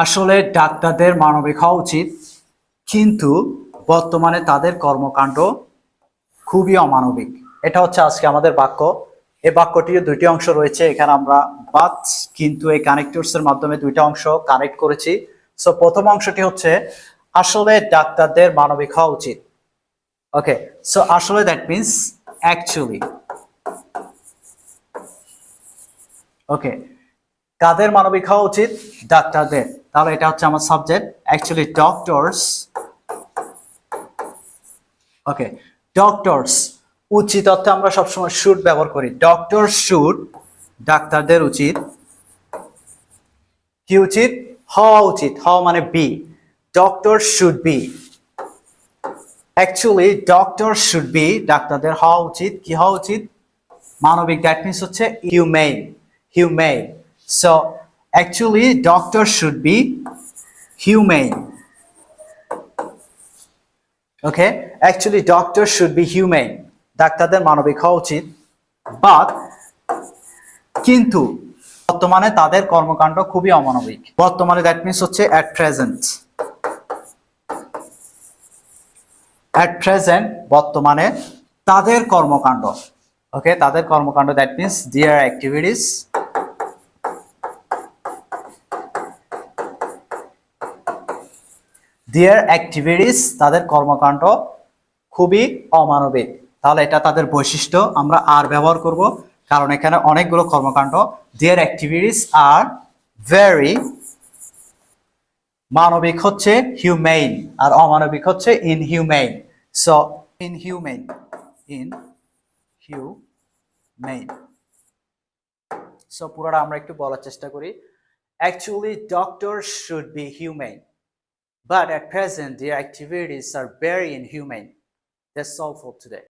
আসলে ডাক্তারদের মানবিক হওয়া উচিত, কিন্তু বর্তমানে তাদের কর্মকাণ্ড খুবই অমানবিক। এটা হচ্ছে আজকে আমাদের বাক্য। এই বাক্যটির দুইটি অংশ রয়েছে, এখানে আমরা বাট কিন্তু এই কানেক্টরস এর মাধ্যমে দুইটা অংশ কানেক্ট করেছি। সো প্রথম অংশটি হচ্ছে আসলে ডাক্তারদের মানবিক হওয়া উচিত। ওকে, সো আসলে দ্যাট মিনস অ্যাকচুয়ালি। ওকে, কাদের মানবিক হওয়া উচিত? ডাক্তারদের। তাহলে এটা হচ্ছে আমার সাবজেক্ট, অ্যাকচুয়ালি ডক্টরস। ওকে, ডক্টরস উচিত অর্থে আমরা সবসময় শুড ব্যবহার করি। ডক্টর শুড, ডাক্তারদের উচিত কি উচিত? হওয়া উচিত। হওয়া মানে be. Doctor should be, actually doctor should be, ডাক্তারদের হওয়া উচিত কি হওয়া উচিত? মানবিক। দ্যাট মিনস হচ্ছে human. Human. So actually doctor should be human. Okay, actually doctor should be human, ডাক্তারদের মানবিক হওয়া উচিত। বাট কিন্তু বর্তমানে তাদের কর্মকাণ্ড খুবই অমানবিক। বর্তমানে দ্যাট মিনস হচ্ছে অ্যাট প্রেজেন্ট। অ্যাট প্রেজেন্ট বর্তমানে তাদের কর্মকাণ্ড। ওকে, তাদের কর্মকাণ্ড that means their activities. Their activities, তাদের কর্মকাণ্ড খুবই অমানবিক। তাহলে এটা তাদের বৈশিষ্ট্য, আমরা আর ব্যবহার করব কারণ এখানে অনেকগুলো কর্মকাণ্ড। দেয়ার অ্যাক্টিভিটিস আর ভেরি, মানবিক হচ্ছে হিউমেইন আর অমানবিক হচ্ছে ইনহিউমেইন। সো ইনহিউমেইন, ইনহিউমেইন। সো পুরোটা আমরা একটু বলার চেষ্টা করি। Actually doctor should be humane, but at present their activities are very inhumane. That's all for today.